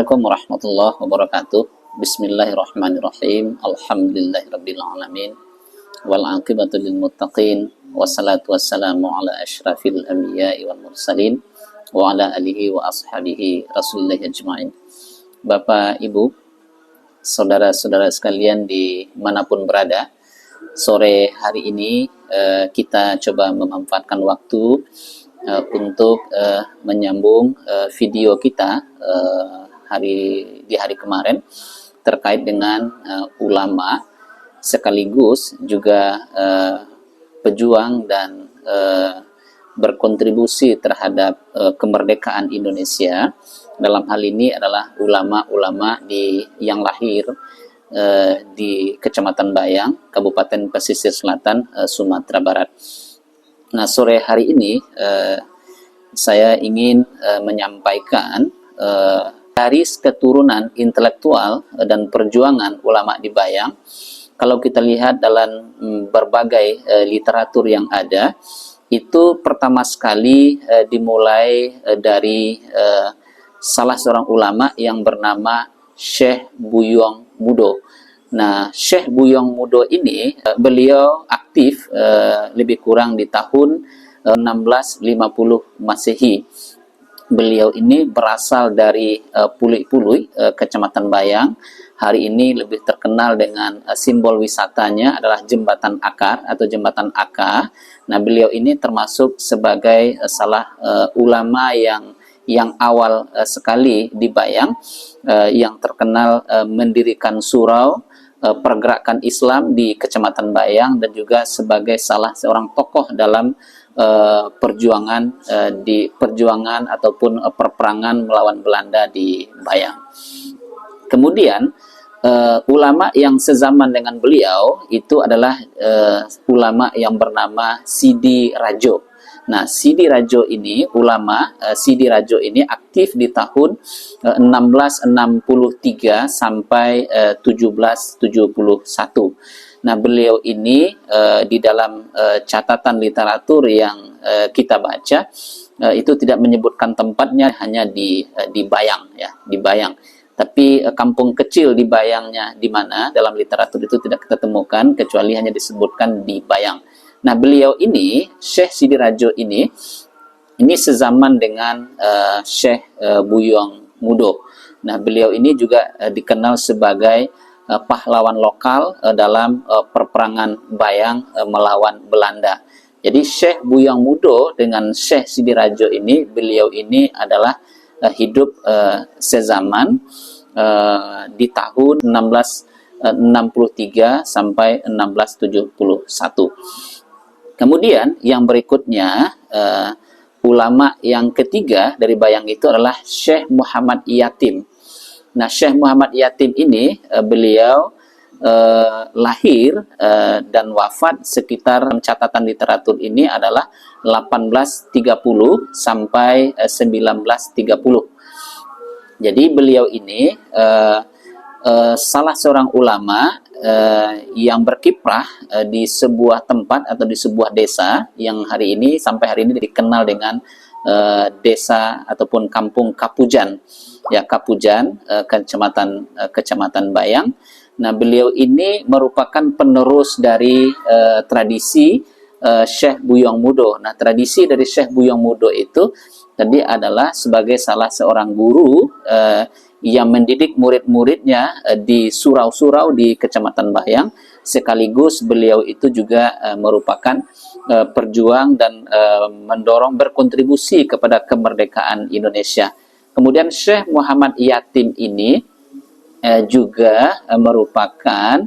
Assalamualaikum warahmatullahi wabarakatuh. Bismillahirrahmanirrahim. Alhamdulillahirabbil alamin. Wal aqibatu lil muttaqin. Wassalatu wassalamu ala asyrafil anbiya'i wal mursalin wa ala alihi wa ashabihi rasulillahi ajma'in. Bapak, Ibu, saudara-saudara sekalian dimanapun berada, sore hari ini kita coba memanfaatkan waktu untuk menyambung video kita di hari kemarin terkait dengan ulama sekaligus juga pejuang dan berkontribusi terhadap kemerdekaan Indonesia. Dalam hal ini adalah ulama-ulama yang lahir di Kecamatan Bayang, Kabupaten Pesisir Selatan, Sumatera Barat. Nah, sore hari ini saya ingin menyampaikan garis keturunan intelektual dan perjuangan ulama di Bayang. Kalau kita lihat dalam berbagai literatur yang ada, itu pertama sekali dimulai dari salah seorang ulama yang bernama Syekh Buyong Mudo. Nah, Syekh Buyong Mudo ini beliau aktif lebih kurang di tahun 1650 Masehi. Beliau ini berasal dari Pului-Pului, Kecamatan Bayang. Hari ini lebih terkenal dengan simbol wisatanya adalah Jembatan Akar atau Jembatan Aka. Nah, beliau ini termasuk sebagai salah ulama yang awal sekali di Bayang, yang terkenal mendirikan surau pergerakan Islam di Kecamatan Bayang, dan juga sebagai salah seorang tokoh dalam perjuangan ataupun perperangan melawan Belanda di Bayang. Kemudian ulama yang sezaman dengan beliau itu adalah ulama yang bernama Sidi Rajo. Nah, Sidi Rajo ini Sidi Rajo ini aktif di tahun 1663 sampai 1771. Nah, beliau ini di dalam catatan literatur yang kita baca itu tidak menyebutkan tempatnya, hanya di Bayang, ya, di Bayang. Tapi kampung kecil di Bayangnya di mana dalam literatur itu tidak kita temukan, kecuali hanya disebutkan di Bayang. Nah, beliau ini, Syekh Sidi Rajo ini sezaman dengan Syekh Buyong Mudo. Nah, beliau ini juga dikenal sebagai pahlawan lokal dalam perperangan Bayang melawan Belanda. Jadi Syekh Buyong Mudo dengan Syekh Sidi Rajo ini, beliau ini adalah hidup sezaman di tahun 1663 sampai 1671. Kemudian yang berikutnya, ulama yang ketiga dari Bayang itu adalah Syekh Muhammad Yatim. Nah, Syekh Muhammad Yatim ini beliau lahir dan wafat sekitar, catatan literatur ini adalah 1830 sampai 1930. Jadi beliau ini salah seorang ulama yang berkiprah di sebuah tempat atau di sebuah desa yang sampai hari ini dikenal dengan desa ataupun kampung Kapujan, ya, Kapujan, Kecamatan Bayang. Nah, beliau ini merupakan penerus dari tradisi Syekh Buyong Mudo. Nah, tradisi dari Syekh Buyong Mudo itu tadi adalah sebagai salah seorang guru yang mendidik murid-muridnya di surau-surau di Kecamatan Bayang. Sekaligus beliau itu juga merupakan perjuang dan mendorong berkontribusi kepada kemerdekaan Indonesia. Kemudian Syekh Muhammad Yatim ini juga merupakan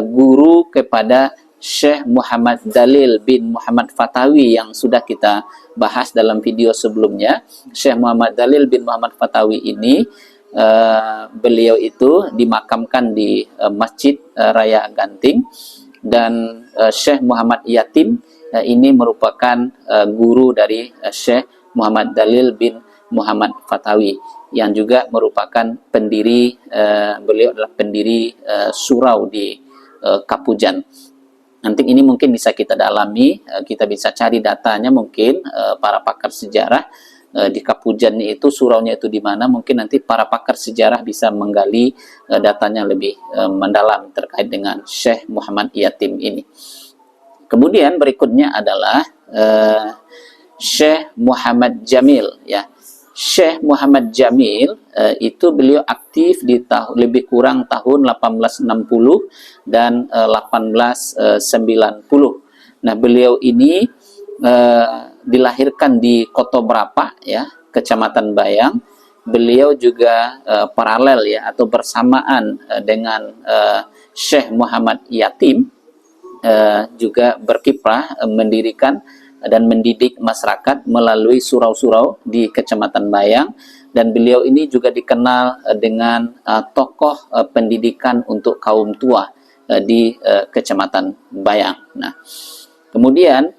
guru kepada Syekh Muhammad Dalil bin Muhammad Fatawi yang sudah kita bahas dalam video sebelumnya. Syekh Muhammad Dalil bin Muhammad Fatawi ini beliau itu dimakamkan di Masjid Raya Ganting, dan Syekh Muhammad Yatim ini merupakan guru dari Syekh Muhammad Dalil bin Muhammad Fatawi yang juga merupakan beliau adalah pendiri surau di Kapujan. Nanti ini mungkin bisa kita dalami, kita bisa cari datanya mungkin para pakar sejarah di Kapujannya itu, suraunya itu di mana, mungkin nanti para pakar sejarah bisa menggali datanya lebih mendalam terkait dengan Syekh Muhammad Yatim ini. Kemudian berikutnya adalah Syekh Muhammad Jamil, ya. Syekh Muhammad Jamil itu beliau aktif di lebih kurang tahun 1860 dan 1890. Nah, beliau ini dilahirkan di Kotobrapa, ya, Kecamatan Bayang. Beliau juga paralel, ya, atau bersamaan dengan Syekh Muhammad Yatim, juga berkiprah mendirikan dan mendidik masyarakat melalui surau-surau di Kecamatan Bayang, dan beliau ini juga dikenal dengan tokoh pendidikan untuk kaum tua di Kecamatan Bayang. Nah, kemudian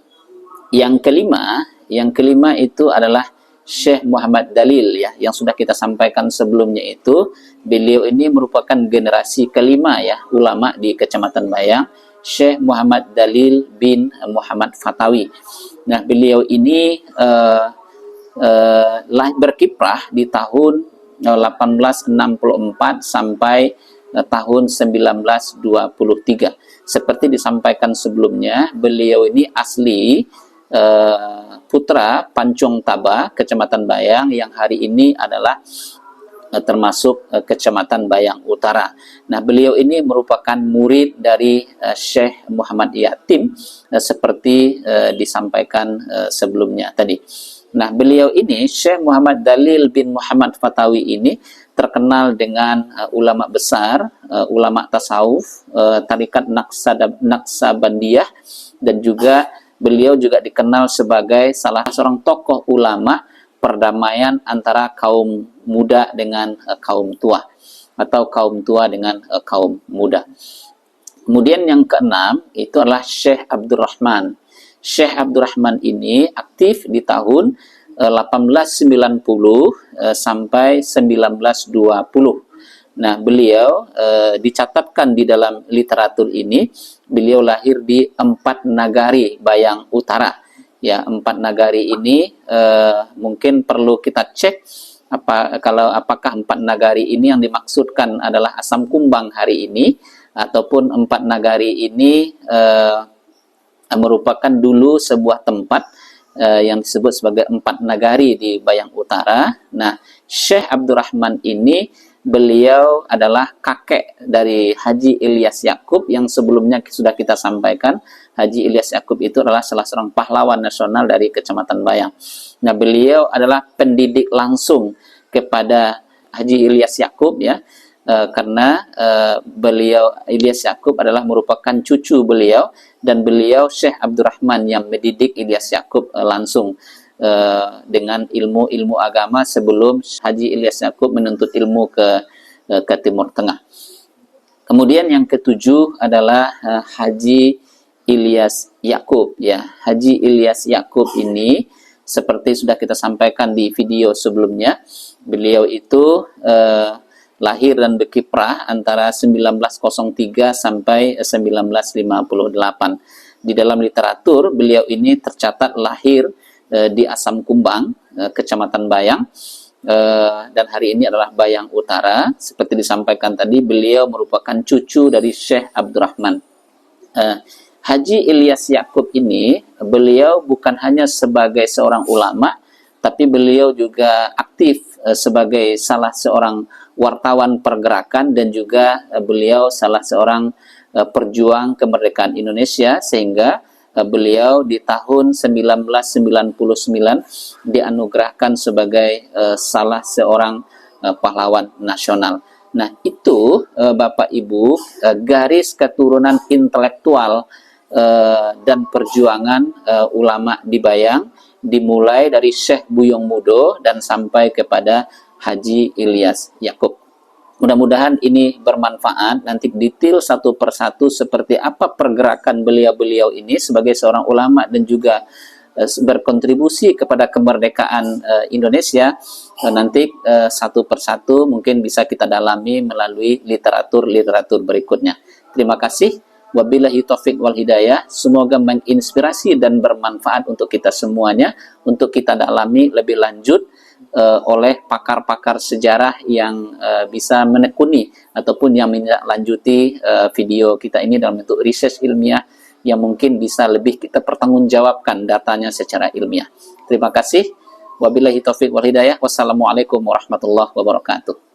yang kelima itu adalah Syekh Muhammad Dalil, ya, yang sudah kita sampaikan sebelumnya itu. Beliau ini merupakan generasi kelima, ya, ulama di Kecamatan Bayang, Syekh Muhammad Dalil bin Muhammad Fatawi. Nah, beliau ini berkiprah di tahun 1864 sampai tahun 1923. Seperti disampaikan sebelumnya, beliau ini asli putra Pancung Taba, Kecamatan Bayang, yang hari ini adalah termasuk Kecamatan Bayang Utara. Nah, beliau ini merupakan murid dari Syekh Muhammad Yatim, seperti disampaikan sebelumnya tadi. Nah, beliau ini, Syekh Muhammad Dalil bin Muhammad Fatawi ini, terkenal dengan ulama besar, ulama tasawuf, tarikat Naqsabandiyah, dan juga beliau juga dikenal sebagai salah seorang tokoh ulama perdamaian antara kaum muda dengan kaum tua, atau kaum tua dengan kaum muda. Kemudian yang keenam itu adalah Syekh Abdurrahman. Syekh Abdurrahman ini aktif di tahun 1890 sampai 1920. Nah, beliau dicatatkan di dalam literatur ini, beliau lahir di Empat Nagari, Bayang Utara. Ya, Empat Nagari ini mungkin perlu kita cek apakah Empat Nagari ini yang dimaksudkan adalah Asam Kumbang hari ini, ataupun Empat Nagari ini merupakan dulu sebuah tempat yang disebut sebagai Empat Nagari di Bayang Utara. Nah, Syekh Abdurrahman ini, beliau adalah kakek dari Haji Ilyas Yakub, yang sebelumnya sudah kita sampaikan. Haji Ilyas Yakub itu adalah salah seorang pahlawan nasional dari Kecamatan Bayang. Nah, beliau adalah pendidik langsung kepada Haji Ilyas Yakub, ya, karena beliau, Ilyas Yakub, adalah merupakan cucu beliau, dan beliau Syekh Abdurrahman yang mendidik Ilyas Yakub langsung dengan ilmu agama sebelum Haji Ilyas Yakub menuntut ilmu ke Timur Tengah. Kemudian yang ketujuh adalah Haji Ilyas Yakub, ya. Haji Ilyas Yakub ini, seperti sudah kita sampaikan di video sebelumnya, beliau itu lahir dan berkiprah antara 1903 sampai 1958. Di dalam literatur, beliau ini tercatat lahir di Asam Kumbang, Kecamatan Bayang, dan hari ini adalah Bayang Utara. Seperti disampaikan tadi, beliau merupakan cucu dari Syekh Abdurrahman. Haji Ilyas Yakub ini, beliau bukan hanya sebagai seorang ulama, tapi beliau juga aktif sebagai salah seorang wartawan pergerakan, dan juga beliau salah seorang perjuang kemerdekaan Indonesia, sehingga beliau di tahun 1999 dianugerahkan sebagai salah seorang pahlawan nasional. Nah, itu Bapak Ibu, garis keturunan intelektual dan perjuangan ulama di Bayang, dimulai dari Syekh Buyung Mudo dan sampai kepada Haji Ilyas Yakub. Mudah-mudahan ini bermanfaat. Nanti detail satu persatu seperti apa pergerakan beliau-beliau ini sebagai seorang ulama dan juga berkontribusi kepada kemerdekaan Indonesia. Nanti satu persatu mungkin bisa kita dalami melalui literatur berikutnya. Terima kasih. Wabillahi taufik wal hidayah. Semoga menginspirasi dan bermanfaat untuk kita semuanya, untuk kita dalami lebih lanjut oleh pakar-pakar sejarah yang bisa menekuni ataupun yang menindaklanjuti video kita ini dalam bentuk riset ilmiah yang mungkin bisa lebih kita pertanggungjawabkan datanya secara ilmiah. Terima kasih. Wabillahi taufik wal hidayah. Wassalamualaikum warahmatullahi wabarakatuh.